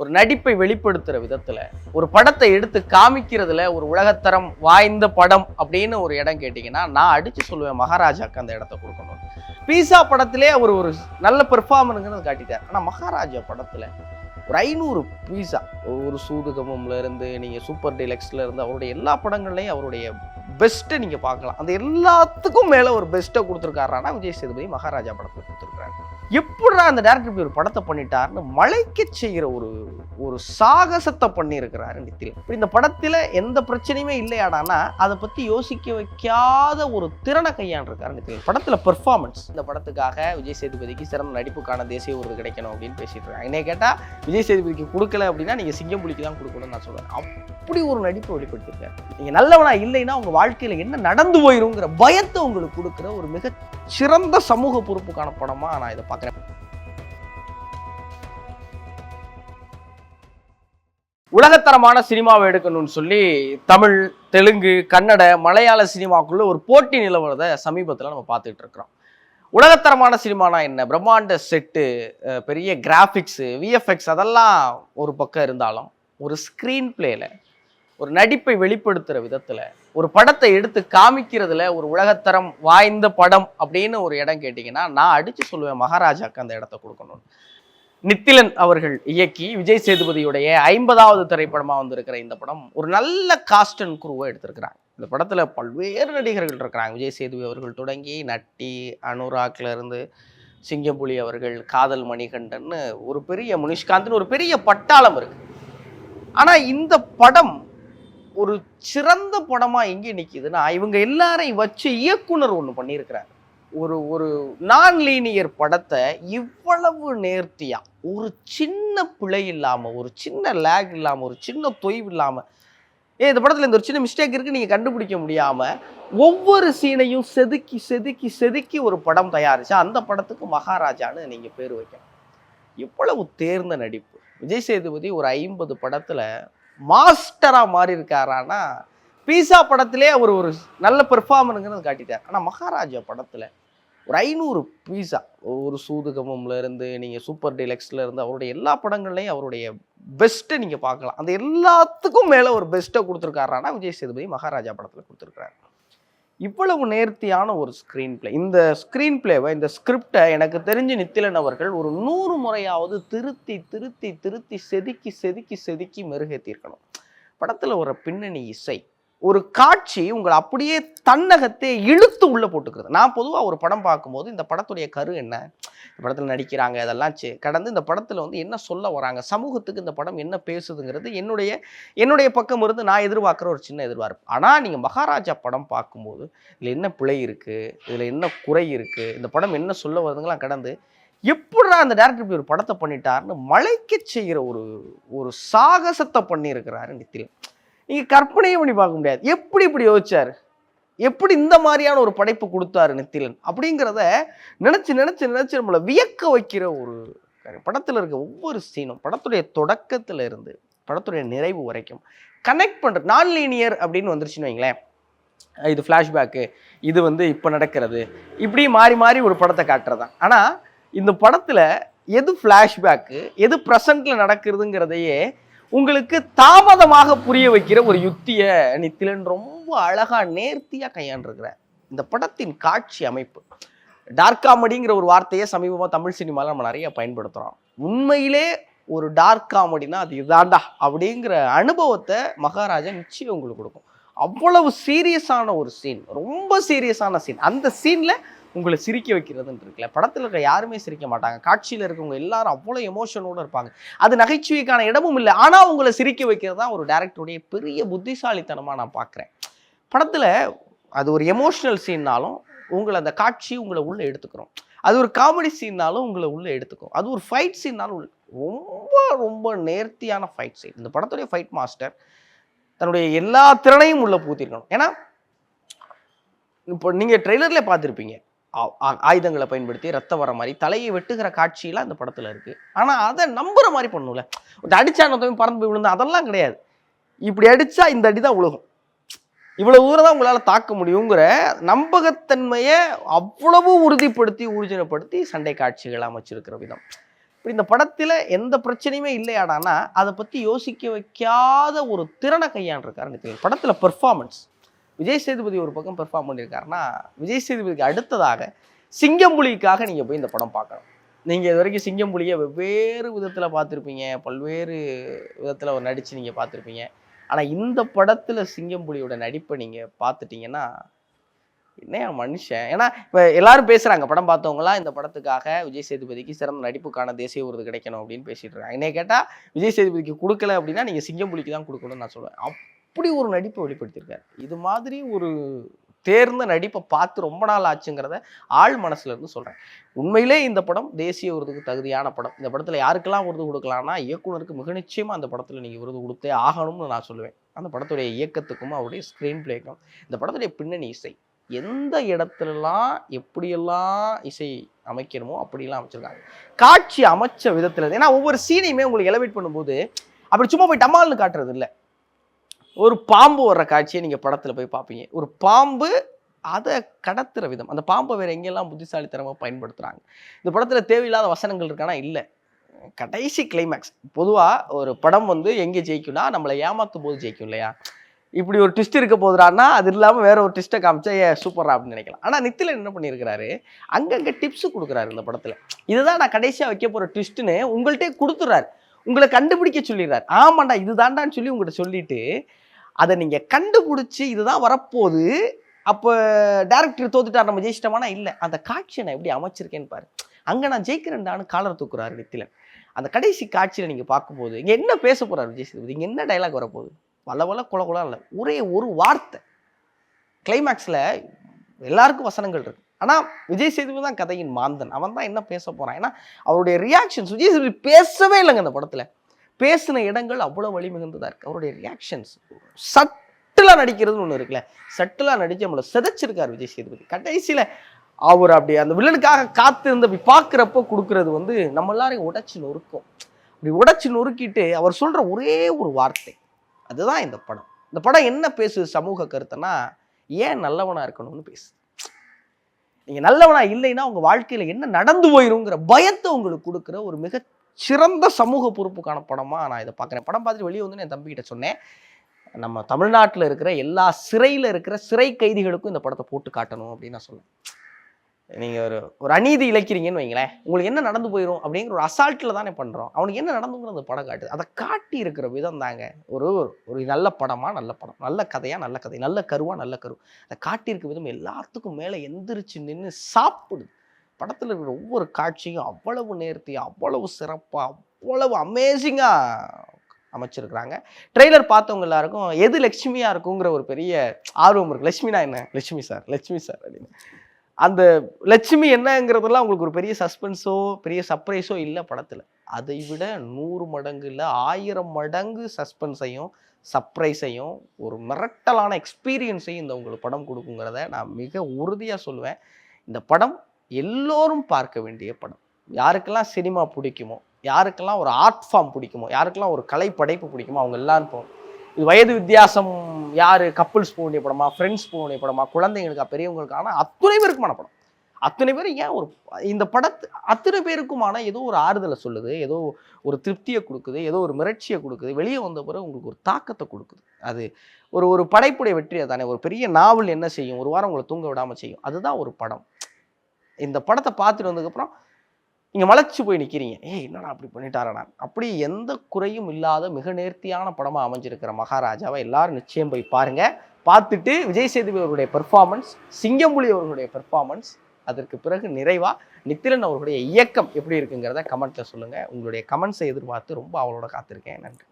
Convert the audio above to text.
ஒரு நடிப்பை வெளிப்படுத்துற விதத்துல ஒரு படத்தை எடுத்து காமிக்கிறதுல ஒரு உலகத்தரம் வாய்ந்த படம் அப்படின்னு ஒரு இடம் கேட்டீங்கன்னா நான் அடிச்சு சொல்லுவேன், மகாராஜாக்கு அந்த இடத்த கொடுக்கணும். பீஸா படத்திலே அவர் ஒரு நல்ல பெர்ஃபார்மன்ஸ்ங்கிறது காட்டிட்டார். ஆனா மகாராஜா படத்துல ஒரு 500 பீஸா, ஒரு சூதுகமம்ல இருந்து நீங்க சூப்பர் டீலக்ஸ்ல இருந்து அவருடைய எல்லா படங்கள்லையும் அவருடைய பெஸ்ட்டை நீங்க பார்க்கலாம். அந்த எல்லாத்துக்கும் மேல ஒரு பெஸ்ட்டை கொடுத்துருக்காருன்னா விஜய் சேதுபதி மகாராஜா படத்துல கொடுத்துருக்காரு. எப்படா அந்த டேரக்டர் இப்படி ஒரு படத்தை பண்ணிட்டாருன்னு மலைக்க செய்கிற ஒரு சாகசத்தை பண்ணியிருக்கிறாரு நித்திலன். இப்படி இந்த படத்தில் எந்த பிரச்சனையுமே இல்லையாடானா அதை பற்றி யோசிக்க வைக்காத ஒரு திறனை கையாண்டிருக்காரு நித்திலன். படத்தில் பெர்ஃபார்மன்ஸ், இந்த படத்துக்காக விஜய் சேதுபதிக்கு சிறந்த நடிப்புக்கான தேசிய விருது கிடைக்கணும் அப்படின்னு பேசிட்டு இருக்காங்க. என்னை கேட்டால் விஜய் சேதுபதிக்கு கொடுக்கல அப்படின்னா நீங்கள் சிங்கம்புலிக்கு தான் கொடுக்கணும்னு நான் சொல்லுவேன். அப்படி ஒரு நடிப்பை வெளிப்படுத்திருக்காரு. நீங்கள் நல்லவனா இல்லைன்னா உங்கள் வாழ்க்கையில் என்ன நடந்து போயிருங்கிற பயத்தை உங்களுக்கு கொடுக்குற ஒரு மிக சிறந்த சமூக பொறுப்புக்கான படமா நான் இதை பார்க்குறேன். உலகத்தரமான சினிமாவை எடுக்கணும்னு சொல்லி தமிழ், தெலுங்கு, கன்னட, மலையாள சினிமாக்குள்ள ஒரு போட்டி நிலவரதை சமீபத்தில் நம்ம பார்த்துட்டு இருக்கிறோம். உலகத்தரமான சினிமானா என்ன? பிரம்மாண்ட செட்டு, பெரிய கிராஃபிக்ஸு, விஎஃப்எக்ஸ் அதெல்லாம் ஒரு பக்கம் இருந்தாலும் ஒரு ஸ்க்ரீன் பிளேல ஒரு நடிப்பை வெளிப்படுத்துகிற விதத்தில் ஒரு படத்தை எடுத்து காமிக்கிறதுல ஒரு உலகத்தரம் வாய்ந்த படம் அப்படின்னு ஒரு இடம் கேட்டிங்கன்னா நான் அடித்து சொல்லுவேன், மகாராஜாக்கு அந்த இடத்த கொடுக்கணும். நித்திலன் அவர்கள் இயக்கி விஜய் சேதுபதியுடைய 50வது திரைப்படமாக வந்திருக்கிற இந்த படம் ஒரு நல்ல காஸ்ட் அண்ட் குரூவை எடுத்திருக்கிறாங்க. இந்த படத்தில் பல்வேறு நடிகர்கள் இருக்கிறாங்க. விஜய் சேதுபதி அவர்கள் தொடங்கி நட்டி, அனுராக்ல இருந்து சிங்கம்புலி அவர்கள், காதல் மணிகண்டன், ஒரு பெரிய முனிஷ்காந்த்னு ஒரு பெரிய பட்டாளம் இருக்கு. ஆனால் இந்த படம் ஒரு சிறந்த படமா எங்கே நிற்கிதுன்னா இவங்க எல்லாரையும் வச்சு இயக்குனர் ஒன்று பண்ணியிருக்கிறார். ஒரு நான் லீனியர் படத்தை இவ்வளவு நேர்த்தியா, ஒரு சின்ன பிழை இல்லாம, ஒரு சின்ன லேக் இல்லாம, ஒரு சின்ன தொய்வு இல்லாம, இந்த படத்துல இந்த ஒரு சின்ன மிஸ்டேக் இருக்கு நீங்க கண்டுபிடிக்க முடியாம ஒவ்வொரு சீனையும் செதுக்கி செதுக்கி செதுக்கி ஒரு படம் தயாரிச்சா அந்த படத்துக்கு மகாராஜான்னு நீங்க பேர் வைக்கணும். இவ்வளவு தேர்ந்த நடிப்பு. விஜய் சேதுபதி ஒரு 50 படத்துல மாஸ்டரா மாறி இருக்காரானா பீஸா படத்திலே அவர் ஒரு நல்ல பெர்ஃபார்மன்ஸ்ங்கிறது காட்டிட்டார். ஆனா மகாராஜா படத்துல ஒரு 500 பீஸா, ஒரு சூதுகமம்ல இருந்து நீங்க சூப்பர் டீலக்ஸ்ல இருந்து அவருடைய எல்லா படங்கள்லையும் அவருடைய பெஸ்ட்டை நீங்க பார்க்கலாம். அந்த எல்லாத்துக்கும் மேல ஒரு பெஸ்ட்டை கொடுத்துருக்காருன்னா விஜய் சேதுபதி மகாராஜா படத்துல கொடுத்துருக்காரு. இவ்வளவு நேர்த்தியான ஒரு ஸ்க்ரீன் பிளே. இந்த ஸ்க்ரீன் பிளேவை, இந்த ஸ்கிரிப்டை எனக்கு தெரிஞ்சு நித்திலன் அவர்கள் ஒரு 100 முறையாவது திருத்தி திருத்தி திருத்தி செதுக்கி செதுக்கி செதுக்கி மெருகேற்றிருக்கணும். படத்துல ஒரு பின்னணி இசை, ஒரு காட்சி உங்களை அப்படியே தன்னகத்தே இழுத்து உள்ள போட்டுக்கிறது. நான் பொதுவாக ஒரு படம் பார்க்கும்போது இந்த படத்துடைய கரு என்ன, இந்த படத்தில் நடிக்கிறாங்க, அதெல்லாம் கடந்து இந்த படத்தில் வந்து என்ன சொல்ல வராங்க, சமூகத்துக்கு இந்த படம் என்ன பேசுதுங்கிறது என்னுடைய பக்கம் இருந்து நான் எதிர்பார்க்குற ஒரு சின்ன எதிர்பார்ப்பு. ஆனால் நீங்கள் மகாராஜா படம் பார்க்கும்போது இதில் என்ன பிழை இருக்குது, இதில் என்ன குறை இருக்குது, இந்த படம் என்ன சொல்ல வருதுங்களாம் கடந்து எப்படா அந்த டேரக்டர் இப்படி ஒரு படத்தை பண்ணிட்டாருன்னு மலைக்க செய்கிற ஒரு சாகசத்தை பண்ணியிருக்கிறாரு நித்திலன். நீங்கள் கற்பனையே பண்ணி பார்க்க முடியாது. எப்படி இப்படி யோசிச்சார், எப்படி இந்த மாதிரியான ஒரு படைப்பு கொடுத்தாரு நித்திலன் அப்படிங்கிறத நினச்சி நினச்சி நினச்சி நம்மளை வியக்க வைக்கிற ஒரு படத்தில் இருக்க ஒவ்வொரு சீனும் படத்துடைய தொடக்கத்தில் இருந்து படத்துடைய நிறைவு வரைக்கும் கனெக்ட் பண்ணுறது. நான் லீனியர் அப்படின்னு வந்துருச்சுன்னு வைங்களேன், இது ஃப்ளாஷ்பேக்கு, இது வந்து இப்போ நடக்கிறது, இப்படி மாறி மாறி ஒரு படத்தை காட்டுறதான். ஆனால் இந்த படத்தில் எது ஃப்ளாஷ்பேக்கு, எது ப்ரெசண்ட்டில் நடக்கிறதுங்கிறதையே உங்களுக்கு தாமதமாக புரிய வைக்கிற ஒரு யுத்தியை நித்திலன் ரொம்ப அழகா நேர்த்தியா கையாண்டிருக்கிறார். இந்த படத்தின் காட்சி அமைப்பு, டார்க் காமெடிங்கிற ஒரு வார்த்தையை சமீபமாக தமிழ் சினிமாவில் நம்ம நிறைய பயன்படுத்துகிறோம். உண்மையிலே ஒரு டார்க் காமெடினா அது இதாண்டா அப்படிங்கிற அனுபவத்தை மகாராஜா நிச்சயம் உங்களுக்கு கொடுக்கும். அவ்வளவு சீரியஸான ஒரு சீன், ரொம்ப சீரியஸான சீன். அந்த சீனில் உங்களை சிரிக்க வைக்கிறதுன்னு இருக்குல்ல, படத்தில் இருக்க யாருமே சிரிக்க மாட்டாங்க. காட்சியில் இருக்கவங்க எல்லாரும் அவ்வளோ எமோஷனோடு இருப்பாங்க. அது நகைச்சுவைக்கான இடமும் இல்லை. ஆனால் உங்களை சிரிக்க வைக்கிறது தான் ஒரு டேரக்டருடைய பெரிய புத்திசாலித்தனமாக நான் பார்க்குறேன். படத்தில் அது ஒரு எமோஷனல் சீன்னாலும் உங்களை அந்த காட்சி உங்களை உள்ளே எடுத்துக்கிறோம். அது ஒரு காமெடி சீன்னாலும் உங்களை உள்ளே எடுத்துக்கும். அது ஒரு ஃபைட் சீன்னாலும் ரொம்ப ரொம்ப நேர்த்தியான ஃபைட் சீன். இந்த படத்துடைய ஃபைட் மாஸ்டர் தன்னுடைய எல்லா திறனையும் உள்ளே பூத்திருக்கணும். ஏன்னா இப்போ நீங்கள் ட்ரெய்லர்லேயே பார்த்துருப்பீங்க, ஆயுதங்களை பயன்படுத்தி ரத்தம் வர மாதிரி தலையை வெட்டுகிற காட்சியெல்லாம் இந்த படத்தில் இருக்குது. ஆனால் அதை நம்புகிற மாதிரி பண்ணல. அடித்தா நொத்தமே பறந்து போய் விழுந்தா அதெல்லாம் கிடையாது. இப்படி அடித்தா இந்த அடி தான் விழுகும், இவ்வளோ தூரம் தான் உங்களால் தாக்க முடியுங்கிற நம்பகத்தன்மையை அவ்வளவு உறுதிப்படுத்தி ஊர்ஜினப்படுத்தி சண்டை காட்சிகள் அமைச்சிருக்கிற விதம், இப்படி இந்த படத்துல எந்த பிரச்சனையுமே இல்லையாடானா அதை பத்தி யோசிக்க வைக்காத ஒரு திறனை கையாண்டிருக்காரு நித்திலன். படத்துல பெர்ஃபார்மன்ஸ் விஜய் சேதுபதி ஒரு பக்கம் பெர்ஃபார்ம் பண்ணியிருக்காருன்னா, விஜய் சேதுபதிக்கு அடுத்ததாக சிங்கம்புலிக்காக நீங்க போய் இந்த படம் பார்க்கணும். நீங்க இது வரைக்கும் சிங்கம்புலியை வெவ்வேறு விதத்துல பார்த்துருப்பீங்க, பல்வேறு விதத்துல ஒரு நடிச்சு நீங்க பார்த்துருப்பீங்க. ஆனா இந்த படத்துல சிங்கம்புலியோட நடிப்பை நீங்க பார்த்துட்டீங்கன்னா என்னையா மனுஷன். ஏன்னா இப்ப எல்லாரும் பேசுறாங்க, படம் பார்த்தவங்களாம் இந்த படத்துக்காக விஜய் சேதுபதிக்கு சிறந்த நடிப்புக்கான தேசிய விருது கிடைக்கணும் அப்படின்னு பேசிட்டு இருக்காங்க. என்னைய கேட்டா விஜய் சேதுபதிக்கு கொடுக்கல அப்படின்னா நீங்க சிங்கம்புலிக்கு தான் கொடுக்கணும்னு நான் சொல்லுவேன். அப்படி ஒரு நடிப்பை வெளிப்படுத்தியிருக்காரு. இது மாதிரி ஒரு தேர்ந்த நடிப்பை பார்த்து ரொம்ப நாள் ஆச்சுங்கிறத ஆள் மனசுல இருந்து சொல்றேன். உண்மையிலே இந்த படம் தேசிய விருதுக்கு தகுதியான படம். இந்த படத்துல யாருக்கெல்லாம் விருது கொடுக்கலாம்னா, இயக்குனருக்கு மிக நிச்சயமா அந்த படத்துல நீங்க விருது கொடுத்தே ஆகணும்னு நான் சொல்லுவேன். அந்த படத்துடைய இயக்கத்துக்கும் அவருடைய ஸ்கிரீன் பிளேக்கும் இந்த படத்துடைய பின்னணி இசை எந்த இடத்துலலாம் எப்படியெல்லாம் இசை அமைக்கணுமோ அப்படிலாம் அமைச்சிருக்காங்க. காட்சி அமைச்ச விதத்துல, ஏன்னா ஒவ்வொரு சீனையுமே உங்களுக்கு எலவேட் பண்ணும்போது அப்படி சும்மா போய் டமால்னு காட்டுறது இல்லை. ஒரு பாம்பு வர்ற காட்சியை நீங்க படத்துல போய் பார்ப்பீங்க. ஒரு பாம்பு அதை கடத்துற விதம், அந்த பாம்பை வேற எங்கெல்லாம் புத்திசாலித்தனமா பயன்படுத்துறாங்க. இந்த படத்துல தேவையில்லாத வசனங்கள் இருக்கானா இல்லை. கடைசி கிளைமேக்ஸ், பொதுவா ஒரு படம் எங்கே ஜெயிக்கும்னா நம்மளை ஏமாத்தும் போது ஜெயிக்கும் இல்லையா. இப்படி ஒரு ட்விஸ்ட் இருக்க போதுறான்னா அது இல்லாமல் வேற ஒரு ட்விஸ்ட்டை காமிச்சா சூப்பரா அப்படின்னு நினைக்கலாம். ஆனால் நித்திலன் என்ன பண்ணியிருக்கிறாரு, அங்கங்கே டிப்ஸ் கொடுக்குறாரு இந்த படத்தில். இதுதான் நான் கடைசியாக வைக்க போகிற ட்விஸ்ட்டுன்னு உங்கள்கிட்டே கொடுத்துட்றாரு. உங்களை கண்டுபிடிக்க சொல்லிடுறாரு. ஆமாண்டா இதுதான்டான்னு சொல்லி உங்கள்கிட்ட சொல்லிட்டு அதை நீங்கள் கண்டுபிடிச்சி இதுதான் வரப்போகுது, அப்போ டேரக்டர் தோத்துட்டார் நம்ம ஜெயிச்சிட்டோமானா இல்லை, அந்த காட்சியை நான் எப்படி அமைச்சிருக்கேன்னு பாரு, அங்கே நான் ஜெயிக்கிறேன்டான்னு காலர் தூக்குறாரு நித்திலன். அந்த கடைசி காட்சியில் நீங்கள் பார்க்கும்போது இங்கே என்ன பேச போகிறார் விஜய் சேதுபதி, இங்கே என்ன டைலாக் வரப்போகுது, வளவள குளகுலாம் இல்லை, ஒரே ஒரு வார்த்தை. கிளைமேக்ஸில் எல்லாருக்கும் வசனங்கள் இருக்கு, ஆனால் விஜய் சேதுபதி தான் கதையின் மாந்தன். அவன் தான் என்ன பேச போகிறான். ஏன்னா அவருடைய ரியாக்ஷன்ஸ், விஜய் சேதுபதி பேசவே இல்லைங்க இந்த படத்தில். பேசின இடங்கள் அவ்வளோ வழி மிகுந்ததாக இருக்குது. அவருடைய ரியாக்ஷன்ஸ் சட்டிலாக நடிக்கிறதுன்னு ஒன்று இருக்குல்ல, சட்டிலாக நடித்து நம்மளை சிதைச்சிருக்கார் விஜய் சேதுபதி. கடைசியில் அவர் அப்படி அந்த வில்லனுக்காக காத்திருந்து அப்படி பார்க்குறப்ப கொடுக்குறது நம்ம எல்லாரையும் உடைச்சி நொறுக்கும். அப்படி உடைச்சி நொறுக்கிட்டு அவர் சொல்கிற ஒரே ஒரு வார்த்தை, அதுதான் இந்த படம். இந்த படம் என்ன பேசுது சமூக கருத்துன்னா, ஏன் நல்லவனா இருக்கணும்னு பேசு. நீங்க நல்லவனா இல்லைன்னா உங்க வாழ்க்கையில என்ன நடந்து போயிருங்கிற பயத்தை உங்களுக்கு கொடுக்குற ஒரு மிக சிறந்த சமூக பொறுப்புக்கான படமா நான் இதை பார்க்குறேன். படம் பார்த்துட்டு வெளியே என் தம்பிக்கிட்ட சொன்னேன், நம்ம தமிழ்நாட்டில் இருக்கிற எல்லா சிறையில் இருக்கிற சிறை கைதிகளுக்கும் இந்த படத்தை போட்டு காட்டணும் அப்படின்னு நான் சொன்னேன். நீங்கள் ஒரு அநீதி இழைக்கிறீங்கன்னு வைங்களேன், உங்களுக்கு என்ன நடந்து போயிடும் அப்படிங்கிற ஒரு அசால்ட்டில் தானே பண்ணுறோம். அவனுக்கு என்ன நடந்துங்கிற அந்த படம் காட்டுது. அதை காட்டி இருக்கிற விதம் தாங்க ஒரு நல்ல படமா நல்ல படம், நல்ல கதையா நல்ல கதை, நல்ல கருவா நல்ல கரு. அதை காட்டியிருக்க விதம் எல்லாத்துக்கும் மேலே எந்திரிச்சு நின்று சாப்பிடுது. படத்தில் இருக்கிற ஒவ்வொரு காட்சியும் அவ்வளவு நேர்த்தியாக, அவ்வளவு சிறப்பாக, அவ்வளவு அமேசிங்காக அமைச்சிருக்கிறாங்க. ட்ரெய்லர் பார்த்தவங்க எல்லாருக்கும் எது லட்சுமியாக இருக்குங்கிற ஒரு பெரிய ஆர்வம் இருக்குது. லட்சுமினா என்ன, லட்சுமி சார் அப்படின்னு. அந்த லட்சுமி என்னங்கிறதெல்லாம் உங்களுக்கு ஒரு பெரிய சஸ்பென்ஸோ பெரிய சர்ப்ரைஸோ இல்லை படத்தில். அதை விட 100 மடங்கு இல்லை 1000 மடங்கு சஸ்பென்ஸையும் சர்ப்ரைஸையும் ஒரு மிரட்டலான எக்ஸ்பீரியன்ஸையும் இந்த உங்களுக்கு படம் கொடுக்குங்கிறத நான் மிக உறுதியாக சொல்லுவேன். இந்த படம் எல்லோரும் பார்க்க வேண்டிய படம். யாருக்கெல்லாம் சினிமா பிடிக்குமோ, யாருக்கெல்லாம் ஒரு ஆர்ட் ஃபார்ம் பிடிக்குமோ, யாருக்கெல்லாம் ஒரு கலை படைப்பு பிடிக்குமோ அவங்க எல்லாரும் போகணும். இது வயது வித்தியாசம் யார், கப்புள்ஸ் போக வேண்டிய படமா, ஃப்ரெண்ட்ஸ் போக வேண்டிய படமா, குழந்தைங்களுக்கா பெரியவங்களுக்கான அத்தனை பேருக்குமான படம். அத்தனை பேர் ஏன் இந்த படத்து அத்தனை பேருக்குமான ஏதோ ஒரு ஆறுதலை சொல்லுது, ஏதோ ஒரு திருப்தியை கொடுக்குது, ஏதோ ஒரு மிரட்சியை கொடுக்குது. வெளியே வந்த பிறகு உங்களுக்கு ஒரு தாக்கத்தை கொடுக்குது. அது ஒரு படைப்புடைய வெற்றியை தானே. ஒரு பெரிய நாவல் என்ன செய்யும், ஒரு வாரம் உங்களை தூங்க விடாமல் செய்யும். அதுதான் ஒரு படம். இந்த படத்தை பார்த்துட்டு வந்ததுக்கப்புறம் நீங்கள் மலைச்சு போய் நிற்கிறீங்க, என்னடா அப்படி பண்ணிட்டாரா, அப்படி எந்த குறையும் இல்லாத மிக நேர்த்தியான படமாக அமைஞ்சிருக்கிற மகாராஜாவை எல்லாரும் நிச்சயம் போய் பாருங்கள். பார்த்துட்டு விஜய் சேதுபதி அவர்களுடைய பெர்ஃபார்மன்ஸ், சிங்கம்புலி அவர்களுடைய பெர்ஃபார்மன்ஸ், அதற்கு பிறகு நிறைவாக நித்திலன் அவர்களுடைய இயக்கம் எப்படி இருக்குங்கிறத கமெண்ட்டில் சொல்லுங்கள். உங்களுடைய கமெண்ட்ஸை எதிர்பார்த்து ரொம்ப அவளோட காத்திருக்கேன். நன்றி.